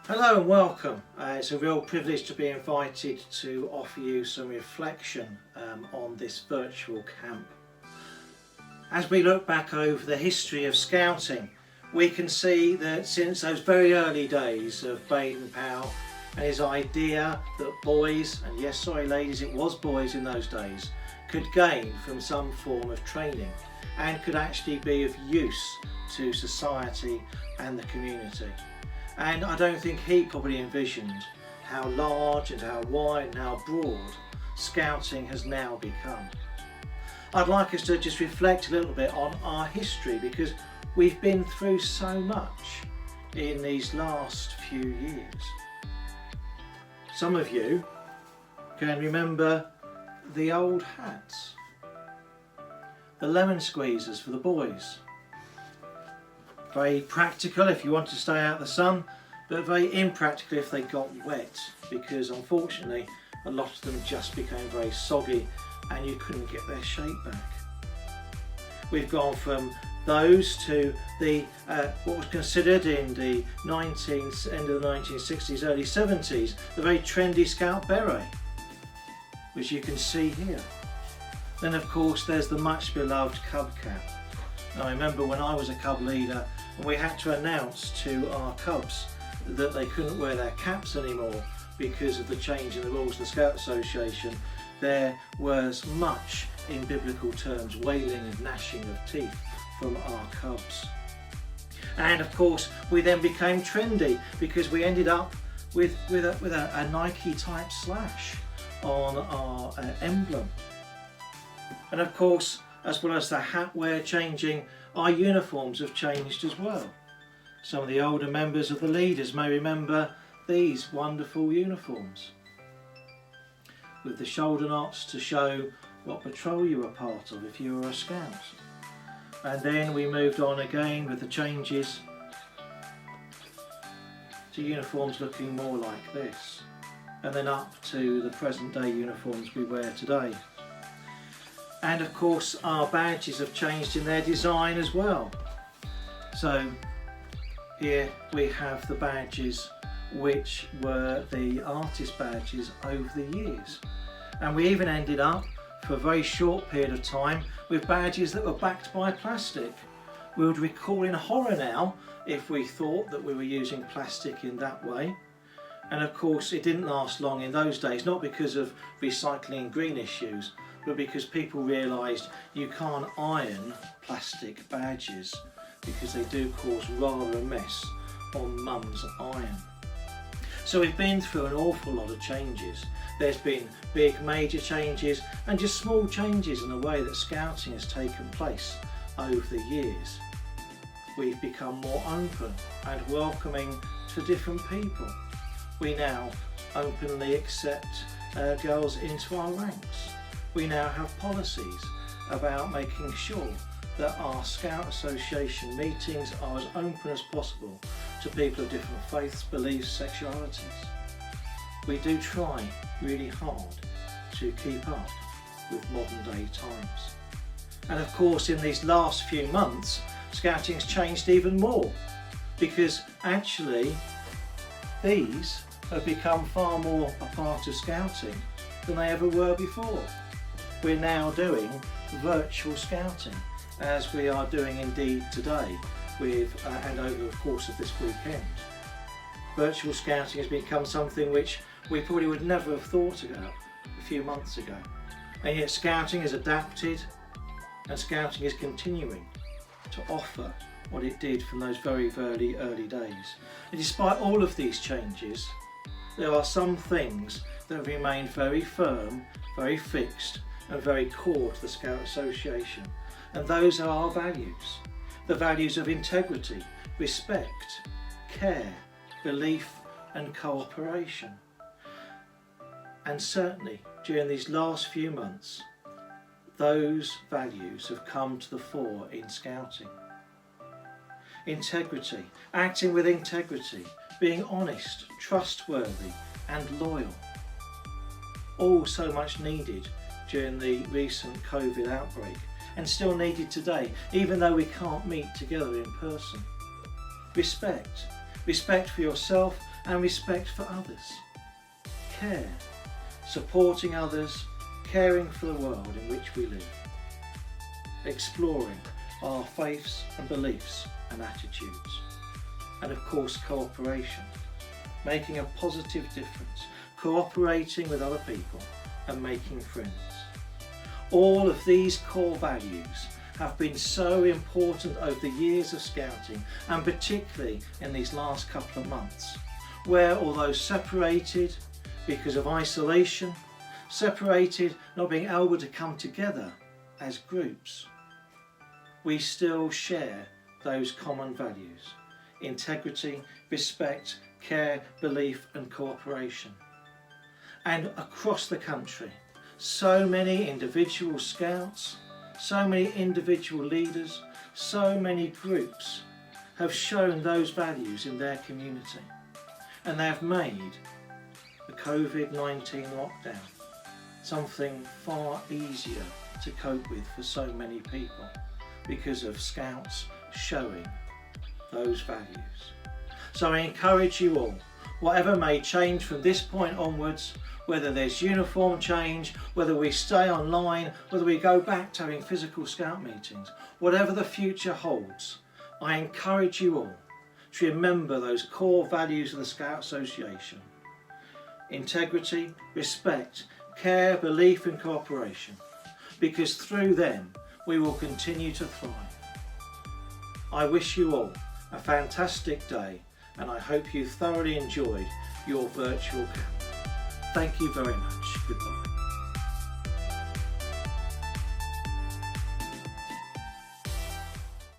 Hello and welcome. It's a real privilege to be invited to offer you some reflection on this virtual camp. As we look back over the history of Scouting, we can see that since those very early days of Baden-Powell and his idea that boys, and yes, sorry ladies, it was boys in those days, could gain from some form of training and could actually be of use to society and the community. And I don't think he probably envisioned how large and how wide and how broad Scouting has now become. I'd like us to just reflect a little bit on our history, because we've been through so much in these last few years. Some of you can remember the old hats, the lemon squeezers for the boys. Very practical if you want to stay out of the sun, but very impractical if they got wet, because unfortunately a lot of them just became very soggy and you couldn't get their shape back. We've gone from those to the what was considered in the end of the 1960s, early 70s, the very trendy Scout beret, which you can see here. Then of course there's the much beloved Cub cap. Now, I remember when I was a Cub leader and we had to announce to our Cubs that they couldn't wear their caps anymore because of the change in the rules of the Scout Association. There was much, in biblical terms, wailing and gnashing of teeth from our Cubs. And of course we then became trendy because we ended up with a Nike type slash on our emblem. And of course, as well as the hat wear changing, our uniforms have changed as well. Some of the older members of the leaders may remember these wonderful uniforms with the shoulder knots to show what patrol you were part of if you were a scout. And then we moved on again with the changes to uniforms looking more like this, and then up to the present day uniforms we wear today. And of course our badges have changed in their design as well. So here we have the badges which were the artist badges over the years. And we even ended up, for a very short period of time, with badges that were backed by plastic. We would recall in horror now if we thought that we were using plastic in that way. And of course it didn't last long in those days, not because of recycling green issues, but because people realised you can't iron plastic badges because they do cause rather a mess on mum's iron. So we've been through an awful lot of changes. There's been big major changes and just small changes in the way that Scouting has taken place over the years. We've become more open and welcoming to different people. We now openly accept girls into our ranks. We now have policies about making sure that our Scout Association meetings are as open as possible to people of different faiths, beliefs, sexualities. We do try really hard to keep up with modern day times. And of course in these last few months, Scouting's changed even more, because actually these have become far more a part of Scouting than they ever were before. We're now doing virtual Scouting, as we are doing indeed today with and over the course of this weekend. Virtual Scouting has become something which we probably would never have thought about a few months ago. And yet Scouting has adapted, and Scouting is continuing to offer what it did from those very, very early days. And despite all of these changes, there are some things that remain very firm, very fixed, and very core to the Scout Association. And those are our values. The values of integrity, respect, care, belief and cooperation. And certainly during these last few months, those values have come to the fore in Scouting. Integrity, acting with integrity, being honest, trustworthy and loyal. All so much needed during the recent COVID outbreak, and still needed today, even though we can't meet together in person. Respect. Respect for yourself and respect for others. Care, supporting others, caring for the world in which we live. Exploring our faiths and beliefs and attitudes. And of course, cooperation, making a positive difference, cooperating with other people and making friends. All of these core values have been so important over the years of scouting, and particularly in these last couple of months, where although separated because of isolation, separated not being able to come together as groups, we still share those common values: integrity, respect, care, belief and cooperation. And across the country, so many individual scouts, so many individual leaders, so many groups have shown those values in their community, and they have made the COVID-19 lockdown something far easier to cope with for so many people because of scouts showing those values. So I encourage you all, whatever may change from this point onwards, whether there's uniform change, whether we stay online, whether we go back to having physical scout meetings, whatever the future holds, I encourage you all to remember those core values of the Scout Association: integrity, respect, care, belief and cooperation, because through them we will continue to thrive. I wish you all a fantastic day, and I hope you thoroughly enjoyed your virtual camp. Thank you very much. Goodbye.